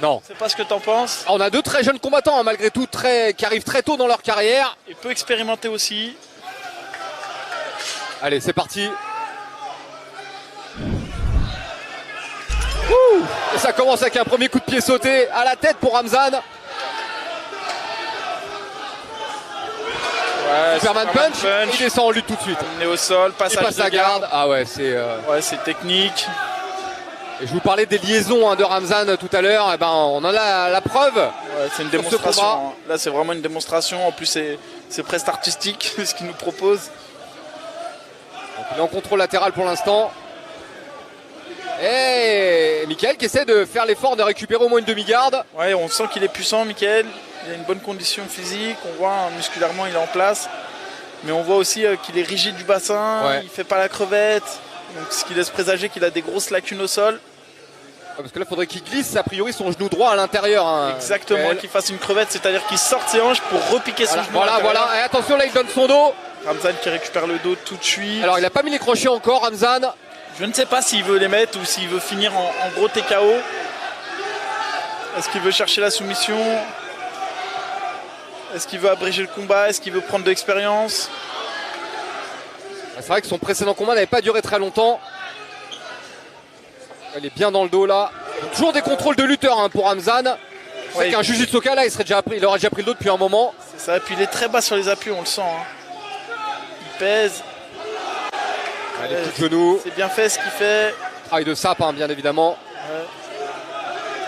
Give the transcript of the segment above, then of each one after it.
Non. C'est pas ce que t'en penses. On a deux très jeunes combattants, hein, malgré tout, qui arrivent très tôt dans leur carrière. Et peu expérimentés aussi. Allez, c'est parti. Ouh, et ça commence avec un premier coup de pied sauté à la tête pour Ramzan. Ouais, Superman punch. Il descend en lutte tout de suite. Amené au sol, passage de garde. Ah ouais, c'est. Ouais, c'est technique. Et je vous parlais des liaisons de Ramzan tout à l'heure. Eh ben, on en a la preuve. Ouais, c'est une démonstration. Là, c'est vraiment une démonstration. En plus, c'est presque artistique ce qu'il nous propose. Donc, il est en contrôle latéral pour l'instant. Et Mickaël qui essaie de faire l'effort de récupérer au moins une demi-garde. Ouais, on sent qu'il est puissant, Mickaël. Il a une bonne condition physique. On voit musculairement, il est en place. Mais on voit aussi qu'il est rigide du bassin. Ouais. Il fait pas la crevette. Donc, ce qui laisse présager qu'il a des grosses lacunes au sol. Parce que là, il faudrait qu'il glisse a priori son genou droit à l'intérieur. Hein, exactement, qu'il fasse une crevette, c'est-à-dire qu'il sorte ses hanches pour repiquer son genou. Voilà. Et attention, là, il donne son dos. Ramzan qui récupère le dos tout de suite. Alors, il n'a pas mis les crochets encore, Ramzan. Je ne sais pas s'il veut les mettre ou s'il veut finir en gros TKO. Est-ce qu'il veut chercher la soumission? Est-ce qu'il veut abréger le combat? Est-ce qu'il veut prendre de l'expérience? C'est vrai que son précédent combat n'avait pas duré très longtemps. Il est bien dans le dos là. Toujours des contrôles de lutteur hein, pour Ramzan. C'est qu'un Jujutsuka là, il aurait déjà pris le dos depuis un moment. C'est ça, et puis il est très bas sur les appuis, on le sent. Hein. Il pèse. Les petits genoux. C'est bien fait ce qu'il fait. Travail de sape hein, bien évidemment.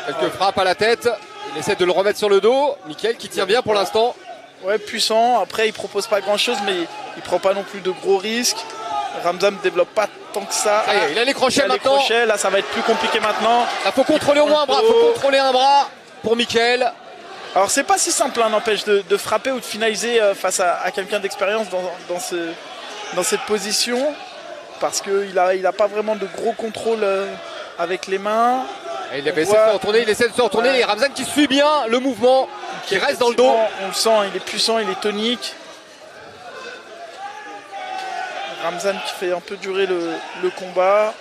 Quelques frappes à la tête. Il essaie de le remettre sur le dos. Mickaël qui tient bien pour l'instant. Ouais, puissant. Après, il propose pas grand chose, mais il prend pas non plus de gros risques. Ramzan ne développe pas tant que ça. Il a les crochets maintenant. Là, ça va être plus compliqué maintenant. Il faut contrôler au moins un bras. Il faut contrôler un bras pour Mickaël. Alors, c'est pas si simple, hein, n'empêche, de frapper ou de finaliser face à quelqu'un d'expérience dans cette position. Parce qu'il a pas vraiment de gros contrôle avec les mains. Et il essaie de se retourner. Et Ramzan qui suit bien le mouvement, qui reste dans le dos. On le sent, il est puissant, il est tonique. Ramzan qui fait un peu durer le combat.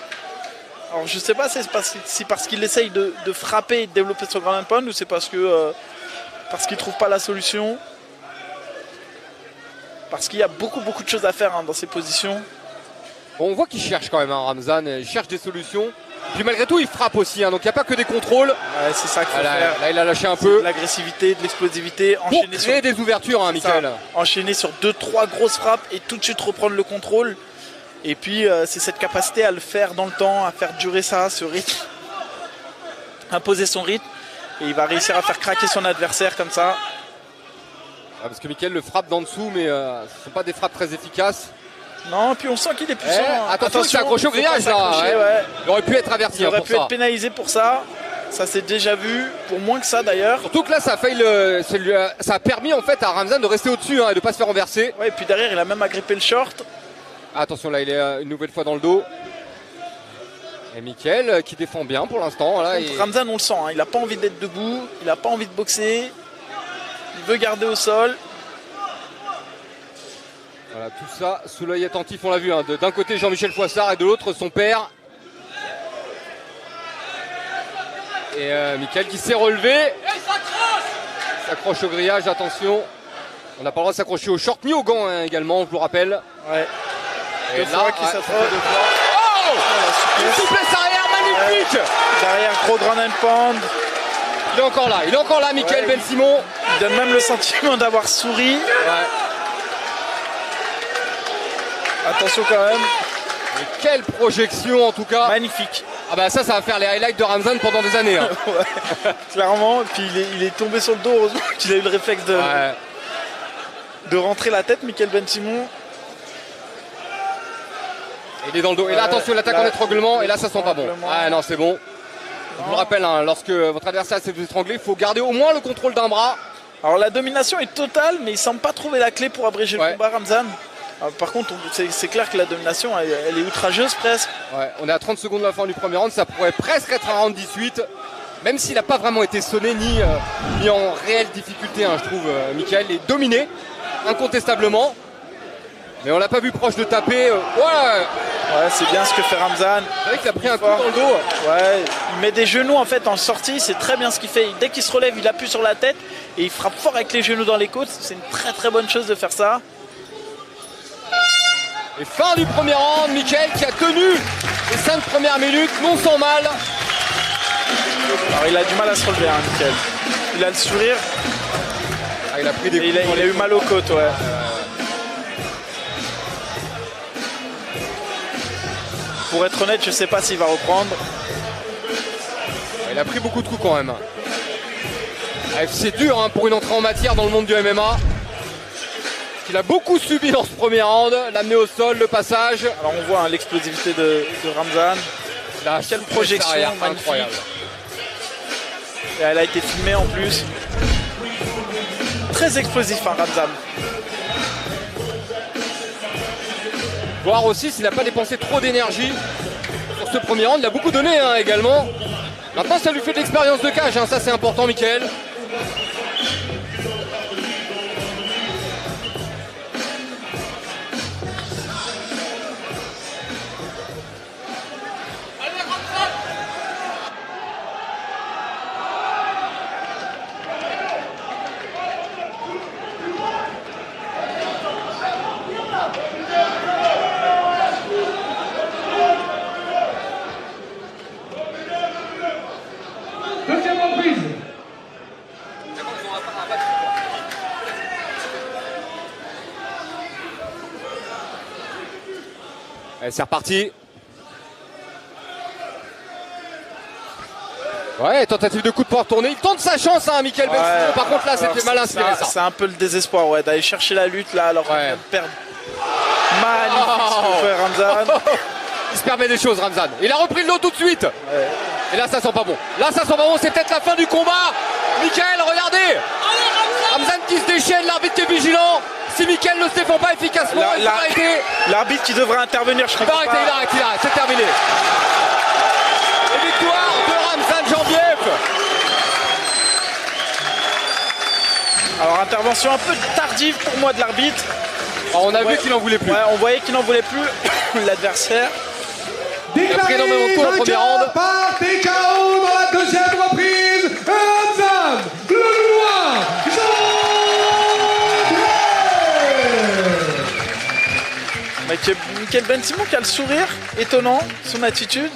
Alors je sais pas si parce qu'il essaye de frapper et de développer son ground and pound ou c'est parce qu'il trouve pas la solution. Parce qu'il y a beaucoup de choses à faire hein, dans ces positions. Bon, on voit qu'il cherche quand même hein, Ramzan, il cherche des solutions. Puis malgré tout il frappe aussi, hein, donc il n'y a pas que des contrôles. Ouais, c'est ça qu'il faut faire. Là il a lâché un peu. De l'agressivité, de l'explosivité. Pour créer des ouvertures, hein, Mickaël. Enchaîner sur 2-3 grosses frappes et tout de suite reprendre le contrôle. Et puis c'est cette capacité à le faire dans le temps, à faire durer ça, ce rythme. Imposer son rythme. Et il va réussir à faire craquer son adversaire comme ça. Ouais, parce que Mickaël le frappe d'en dessous, mais ce ne sont pas des frappes très efficaces. Non, puis on sent qu'il est puissant. Attention, il s'est accroché au grillage là. Ouais. Il aurait pu être averti. Il aurait pu être pénalisé pour ça. Ça s'est déjà vu, pour moins que ça d'ailleurs. Surtout que là, ça a permis en fait à Ramzan de rester au-dessus hein, et de ne pas se faire renverser. Ouais, et puis derrière, il a même agrippé le short. Attention, là, il est une nouvelle fois dans le dos. Et Mickaël qui défend bien pour l'instant. Ramzan, on le sent, hein, il n'a pas envie d'être debout, il n'a pas envie de boxer. Il veut garder au sol. Voilà, tout ça sous l'œil attentif, on l'a vu. Hein, d'un côté Jean-Michel Fouassard et de l'autre son père. Et Mickaël qui s'est relevé. Il s'accroche au grillage, attention. On n'a pas le droit de s'accrocher au short ni aux gants hein, également, je vous le rappelle. Ouais. Et là, oh, une souplesse arrière magnifique. Derrière, gros ground and pound. Il est encore là, Mickaël Ben Simon. Il donne même le sentiment d'avoir souri. Ouais. Attention quand même. Mais quelle projection en tout cas. Magnifique. Ah bah ça va faire les highlights de Ramzan pendant des années. Hein. Ouais, clairement. Et puis il est tombé sur le dos, heureusement qu'il a eu le réflexe de rentrer la tête, Mickaël Ben Simon. Il est dans le dos. Et là attention, l'attaque en étranglement. Et là ça sent pas bon. Ah non, c'est bon. Je vous rappelle, hein, lorsque votre adversaire s'est fait étrangler, il faut garder au moins le contrôle d'un bras. Alors la domination est totale, mais il semble pas trouver la clé pour abréger le combat, Ramzan. Par contre, c'est clair que la domination, elle est outrageuse presque. Ouais, on est à 30 secondes de la fin du premier round, ça pourrait presque être un round 18. Même s'il n'a pas vraiment été sonné ni en réelle difficulté, hein, je trouve. Mickaël est dominé, incontestablement. Mais on l'a pas vu proche de taper. Ouais, c'est bien ce que fait Ramzan. C'est vrai qu'il a pris un coup dans le dos. Ouais, il met des genoux en fait en sortie, c'est très bien ce qu'il fait. Dès qu'il se relève, il appuie sur la tête et il frappe fort avec les genoux dans les côtes. C'est une très très bonne chose de faire ça. Et fin du premier round, Mickaël qui a tenu les 5 premières minutes, non sans mal. Alors il a du mal à se relever, hein, Mickaël. Il a le sourire. Ah, il a pris des coups. Il a eu mal aux côtes, ouais. Pour être honnête, je sais pas s'il va reprendre. Il a pris beaucoup de coups quand même. C'est dur hein, pour une entrée en matière dans le monde du MMA. Il a beaucoup subi dans ce premier round, l'amener au sol, le passage. Alors on voit hein, l'explosivité de Ramzan. Quelle projection incroyable. Et elle a été filmée en plus. Très explosif hein, Ramzan. Voir aussi s'il n'a pas dépensé trop d'énergie sur ce premier round. Il a beaucoup donné hein, également. Maintenant ça lui fait de l'expérience de cage, hein. Ça c'est important Mickaël. Deuxième reprise. Allez, c'est reparti. Ouais, tentative de coup de poing retourné. Il tente sa chance, hein, Mickaël Bensimon. Par contre, là, c'était mal inspiré, ça. C'est un peu le désespoir, ouais, d'aller chercher la lutte, là, alors qu'on vient de perdre. Magnifique ce que fait Ramzan. Il se permet des choses, Ramzan. Il a repris le lot tout de suite. Ouais. Et là, ça sent pas bon. Là, ça sent pas bon. C'est peut-être la fin du combat. Mickaël, regardez. Ramzan qui se déchaîne. L'arbitre qui est vigilant. Si Mickaël ne se défend pas efficacement, il va arrêter. L'arbitre qui devrait intervenir, je comprends pas. Il arrête. C'est terminé. Et victoire de Ramzan Jambiev. Alors, intervention un peu tardive pour moi de l'arbitre. On a vu qu'il n'en voulait plus. Ouais, on voyait qu'il n'en voulait plus, l'adversaire. Il a pris énormément de coups au premier round. Par TKO dans la deuxième reprise, Ramzan, le Loulois, Mickaël Bensimon qui a le sourire, étonnant, son attitude.